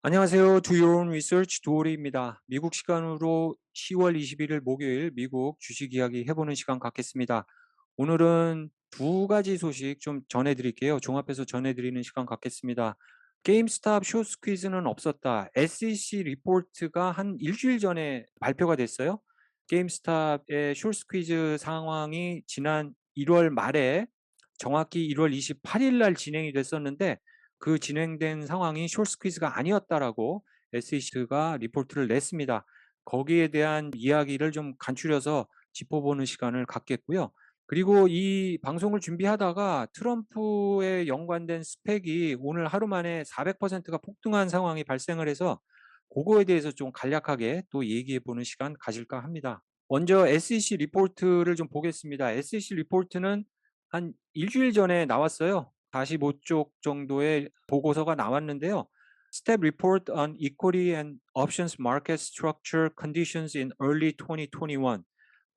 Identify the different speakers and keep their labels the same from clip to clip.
Speaker 1: 안녕하세요. Do Your Own Research 도우리입니다. 미국 시간으로 10월 21일 목요일 미국 주식 이야기 해보는 시간 갖겠습니다. 오늘은 두 가지 소식 좀 전해드릴게요. 종합해서 전해드리는 시간 갖겠습니다. 게임스탑 쇼스 퀴즈는 없었다. SEC 리포트가 한 일주일 전에 발표가 됐어요. 게임스탑의 쇼스 퀴즈 상황이 지난 1월 말에 정확히 1월 28일 날 진행이 됐었는데 그 진행된 상황이 숏 스퀴즈가 아니었다라고 SEC가 리포트를 냈습니다. 거기에 대한 이야기를 좀 간추려서 짚어보는 시간을 갖겠고요. 그리고 이 방송을 준비하다가 트럼프에 연관된 스펙이 오늘 하루 만에 400%가 폭등한 상황이 발생을 해서 그거에 대해서 좀 간략하게 또 얘기해 보는 시간 가질까 합니다. 먼저 SEC 리포트를 좀 보겠습니다. SEC 리포트는 한 일주일 전에 나왔어요. 45쪽 정도의 보고서가 나왔는데요. Step Report on Equity and Options Market Structure Conditions in Early 2021 뭐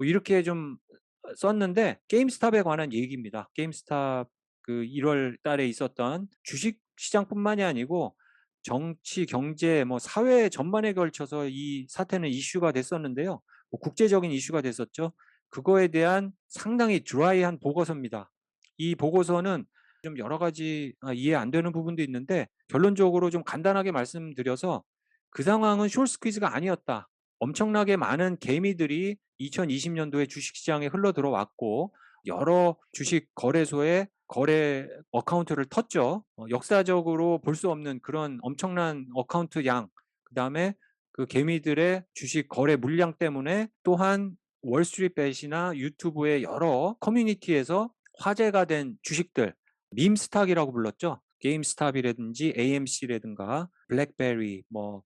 Speaker 1: 이렇게 좀 썼는데 게임스탑에 관한 얘기입니다. 게임스탑 그 1월 달에 있었던 주식 시장뿐만이 아니고 정치, 경제, 뭐 사회 전반에 걸쳐서 이 사태는 이슈가 됐었는데요. 뭐 국제적인 이슈가 됐었죠. 그거에 대한 상당히 드라이한 보고서입니다. 이 보고서는 좀 여러 가지 이해 안 되는 부분도 있는데 결론적으로 좀 간단하게 말씀드려서 그 상황은 숏 스퀴즈가 아니었다. 엄청나게 많은 개미들이 2020년도에 주식시장에 흘러 들어왔고 여러 주식 거래소에 거래 어카운트를 텄죠. 역사적으로 볼 수 없는 그런 엄청난 어카운트 양, 그다음에 그 개미들의 주식 거래 물량 때문에 또한 월스트리트벳이나 유튜브의 여러 커뮤니티에서 화제가 된 주식들, 밈스탁이라고 불렀죠. 게임스탑이라든지 AMC라든가 블랙베리 뭐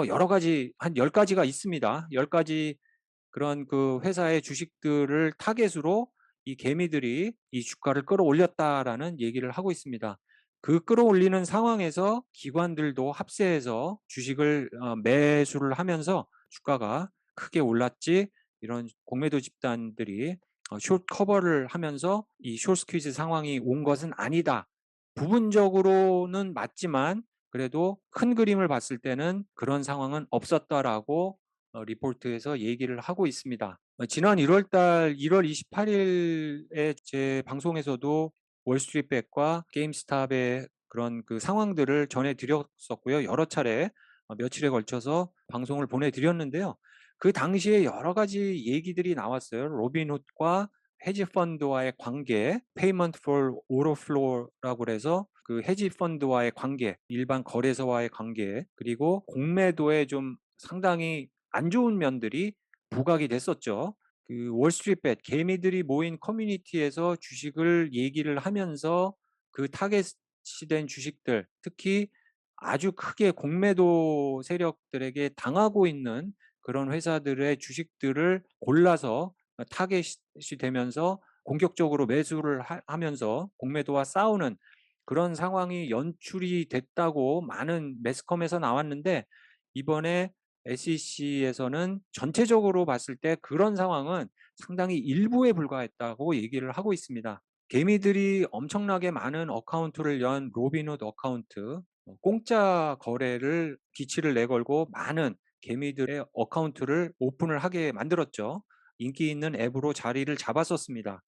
Speaker 1: 여러 가지 한 10가지가 있습니다. 10가지 그런 그 회사의 주식들을 타겟으로 이 개미들이 이 주가를 끌어올렸다라는 얘기를 하고 있습니다. 그 끌어올리는 상황에서 기관들도 합세해서 주식을 매수를 하면서 주가가 크게 올랐지, 이런 공매도 집단들이 숏 커버를 하면서 이 숏 스퀴즈 상황이 온 것은 아니다. 부분적으로는 맞지만 그래도 큰 그림을 봤을 때는 그런 상황은 없었다라고 리포트에서 얘기를 하고 있습니다. 지난 1월 달 1월 28일에 제 방송에서도 월스트리트백과 게임스탑의 그런 그 상황들을 전해드렸었고요. 여러 차례 며칠에 걸쳐서 방송을 보내드렸는데요. 그 당시에 여러 가지 얘기들이 나왔어요. 로빈훗과 헤지 펀드와의 관계, Payment for Order Flow라고 해서 그 헤지 펀드와의 관계, 일반 거래소와의 관계, 그리고 공매도에 좀 상당히 안 좋은 면들이 부각이 됐었죠. 그 월스트리트벳 개미들이 모인 커뮤니티에서 주식을 얘기를 하면서 그 타겟이 된 주식들, 특히 아주 크게 공매도 세력들에게 당하고 있는 그런 회사들의 주식들을 골라서 타겟이 되면서 공격적으로 매수를 하면서 공매도와 싸우는 그런 상황이 연출이 됐다고 많은 매스컴에서 나왔는데, 이번에 SEC에서는 전체적으로 봤을 때 그런 상황은 상당히 일부에 불과했다고 얘기를 하고 있습니다. 개미들이 엄청나게 많은 어카운트를 연 로빈훗 어카운트, 공짜 거래를 기치를 내걸고 많은 개미들의 어카운트를 오픈을 하게 만들었죠. 인기 있는 앱으로 자리를 잡았었습니다.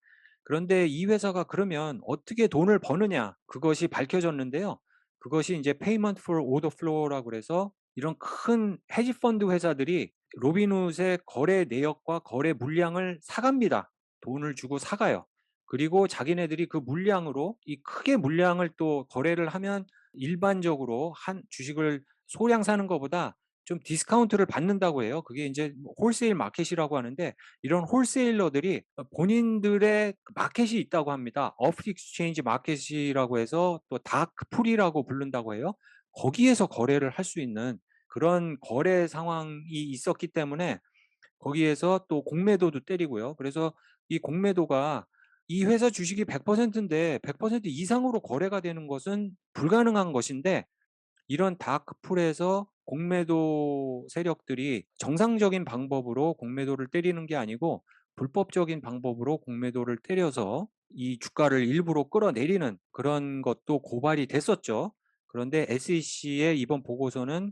Speaker 1: 그런데 이 회사가 그러면 어떻게 돈을 버느냐, 그것이 밝혀졌는데요. 그것이 이제 Payment for Order Flow라고 해서 이런 큰 헤지 펀드 회사들이 로빈훗의 거래 내역과 거래 물량을 사갑니다. 돈을 주고 사가요. 그리고 자기네들이 그 물량으로 이 크게 물량을 또 거래를 하면 일반적으로 한 주식을 소량 사는 것보다 좀 디스카운트를 받는다고 해요. 그게 이제 홀세일 마켓이라고 하는데, 이런 홀세일러들이 본인들의 마켓이 있다고 합니다. 오프 익스체인지 마켓이라고 해서 또 다크풀이라고 부른다고 해요. 거기에서 거래를 할 수 있는 그런 거래 상황이 있었기 때문에 거기에서 또 공매도도 때리고요. 그래서 이 공매도가 이 회사 주식이 100%인데 100% 이상으로 거래가 되는 것은 불가능한 것인데, 이런 다크풀에서 공매도 세력들이 정상적인 방법으로 공매도를 때리는 게 아니고 불법적인 방법으로 공매도를 때려서 이 주가를 일부러 끌어내리는 그런 것도 고발이 됐었죠. 그런데 SEC의 이번 보고서는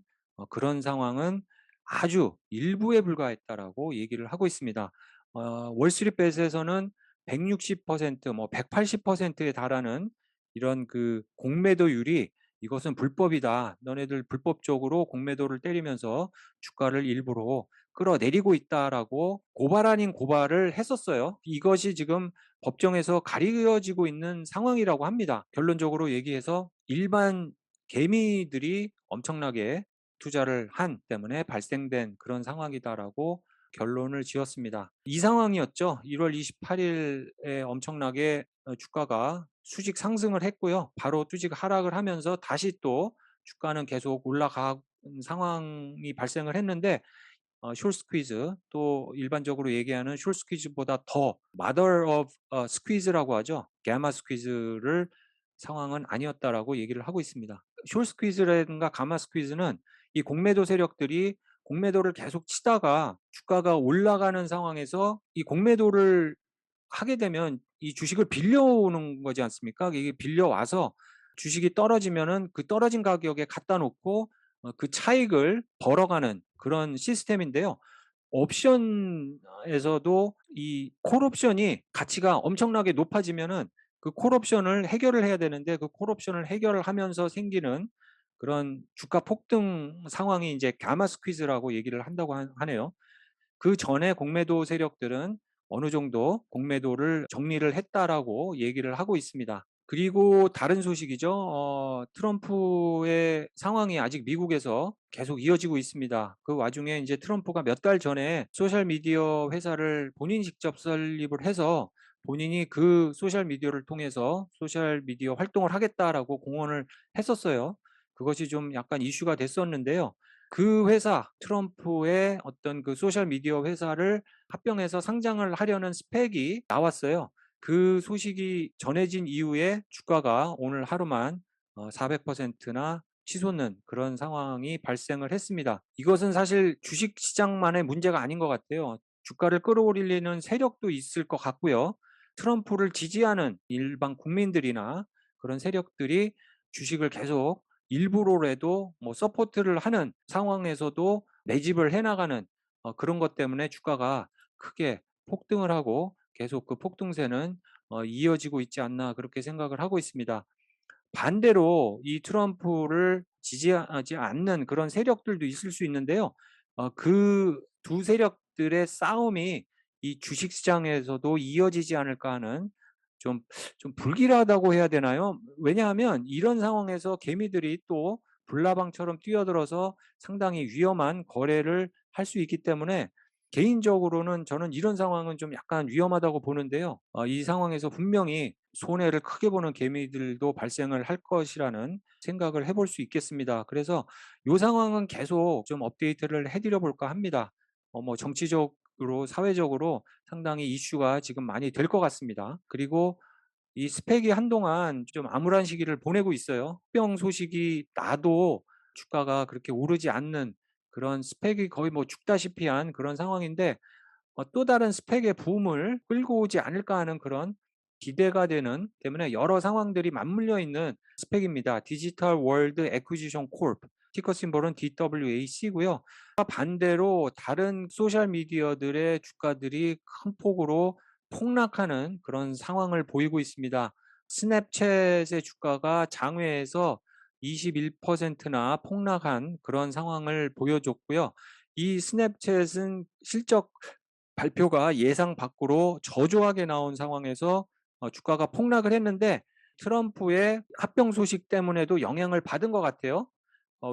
Speaker 1: 그런 상황은 아주 일부에 불과했다라고 얘기를 하고 있습니다. 월스트리트배스에서는 160%, 뭐 180%에 달하는 이런 그 공매도율이 이것은 불법이다. 너네들 불법적으로 공매도를 때리면서 주가를 일부러 끌어내리고 있다라고 고발 아닌 고발을 했었어요. 이것이 지금 법정에서 가려지고 있는 상황이라고 합니다. 결론적으로 얘기해서 일반 개미들이 엄청나게 투자를 한 때문에 발생된 그런 상황이다라고 결론을 지었습니다. 이 상황이었죠. 1월 28일에 엄청나게 주가가 수직 상승을 했고요. 바로 수직 하락을 하면서 다시 또 주가는 계속 올라가는 상황이 발생을 했는데 숏 스퀴즈, 또 일반적으로 얘기하는 숏 스퀴즈보다 더 mother of squeeze라고 하죠. 가마 스퀴즈를 상황은 아니었다라고 얘기를 하고 있습니다. 숏 스퀴즈라든가 가마 스퀴즈는 이 공매도 세력들이 공매도를 계속 치다가 주가가 올라가는 상황에서 이 공매도를 하게 되면 이 주식을 빌려오는 거지 않습니까? 이게 빌려와서 주식이 떨어지면은 그 떨어진 가격에 갖다 놓고 그 차익을 벌어가는 그런 시스템인데요. 옵션에서도 이 콜옵션이 가치가 엄청나게 높아지면은 그 콜옵션을 해결을 해야 되는데 그 콜옵션을 해결을 하면서 생기는 그런 주가 폭등 상황이 이제 가마 스퀴즈라고 얘기를 한다고 하네요. 그 전에 공매도 세력들은 어느 정도 공매도를 정리를 했다라고 얘기를 하고 있습니다. 그리고 다른 소식이죠. 트럼프의 상황이 아직 미국에서 계속 이어지고 있습니다. 그 와중에 이제 트럼프가 몇 달 전에 소셜 미디어 회사를 본인이 직접 설립을 해서 본인이 그 소셜 미디어를 통해서 소셜 미디어 활동을 하겠다라고 공언을 했었어요. 그것이 좀 약간 이슈가 됐었는데요. 그 회사, 트럼프의 어떤 그 소셜 미디어 회사를 합병해서 상장을 하려는 스펙이 나왔어요. 그 소식이 전해진 이후에 주가가 오늘 하루만 400%나 치솟는 그런 상황이 발생을 했습니다. 이것은 사실 주식 시장만의 문제가 아닌 것 같아요. 주가를 끌어올리는 세력도 있을 것 같고요. 트럼프를 지지하는 일반 국민들이나 그런 세력들이 주식을 계속 일부러라도 뭐 서포트를 하는 상황에서도 매집을 해나가는 그런 것 때문에 주가가 크게 폭등을 하고 계속 그 폭등세는 이어지고 있지 않나 그렇게 생각을 하고 있습니다. 반대로 이 트럼프를 지지하지 않는 그런 세력들도 있을 수 있는데요. 그 두 세력들의 싸움이 이 주식시장에서도 이어지지 않을까 하는 좀, 좀 불길하다고 해야 되나요? 왜냐하면 이런 상황에서 개미들이 또 불나방처럼 뛰어들어서 상당히 위험한 거래를 할 수 있기 때문에 개인적으로는 저는 이런 상황은 좀 약간 위험하다고 보는데요. 이 상황에서 분명히 손해를 크게 보는 개미들도 발생을 할 것이라는 생각을 해볼 수 있겠습니다. 그래서 이 상황은 계속 좀 업데이트를 해드려 볼까 합니다. 뭐 정치적으로 사회적으로 상당히 이슈가 지금 많이 될 것 같습니다. 그리고 이 스펙이 한동안 좀 암울한 시기를 보내고 있어요. 합병 소식이 나도 주가가 그렇게 오르지 않는 그런 스펙이 거의 뭐 죽다시피 한 그런 상황인데 또 다른 스펙의 붐을 끌고 오지 않을까 하는 그런 기대가 되는 때문에 여러 상황들이 맞물려 있는 스펙입니다. 디지털 월드 애퀴지션 콜프, 티커 심볼은 DWAC고요. 반대로 다른 소셜 미디어들의 주가들이 큰 폭으로 폭락하는 그런 상황을 보이고 있습니다. 스냅챗의 주가가 장외에서 21%나 폭락한 그런 상황을 보여줬고요. 이 스냅챗은 실적 발표가 예상 밖으로 저조하게 나온 상황에서 주가가 폭락을 했는데 트럼프의 합병 소식 때문에도 영향을 받은 것 같아요.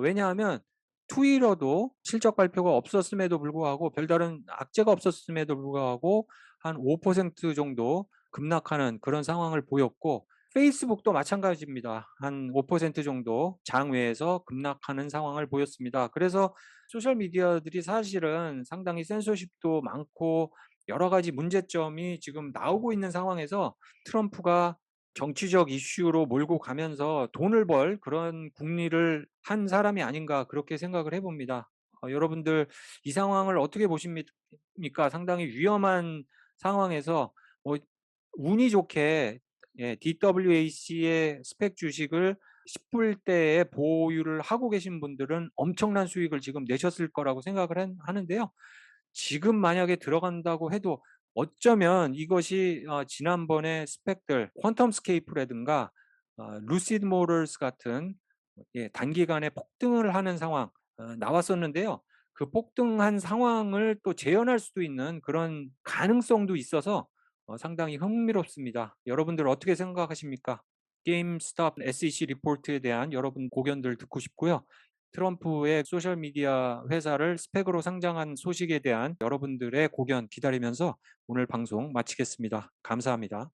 Speaker 1: 왜냐하면 트위터도 실적 발표가 없었음에도 불구하고 별다른 악재가 없었음에도 불구하고 한 5% 정도 급락하는 그런 상황을 보였고 페이스북도 마찬가지입니다. 한 5% 정도 장외에서 급락하는 상황을 보였습니다. 그래서 소셜 미디어들이 사실은 상당히 센서십도 많고 여러 가지 문제점이 지금 나오고 있는 상황에서 트럼프가 정치적 이슈로 몰고 가면서 돈을 벌 그런 국리를 한 사람이 아닌가 그렇게 생각을 해봅니다. 여러분들 이 상황을 어떻게 보십니까? 상당히 위험한 상황에서 운이 좋게 DWAC의 스펙 주식을 10불대의 보유를 하고 계신 분들은 엄청난 수익을 지금 내셨을 거라고 생각을 하는데요. 지금 만약에 들어간다고 해도 어쩌면 이것이 지난번에 스펙들 퀀텀스케이프라든가 루시드 모터스 같은 단기간에 폭등을 하는 상황 나왔었는데요. 그 폭등한 상황을 또 재현할 수도 있는 그런 가능성도 있어서 상당히 흥미롭습니다. 여러분들 어떻게 생각하십니까? 게임스톱 SEC 리포트에 대한 여러분 고견들 듣고 싶고요. 트럼프의 소셜미디어 회사를 스펙으로 상장한 소식에 대한 여러분들의 고견 기다리면서 오늘 방송 마치겠습니다. 감사합니다.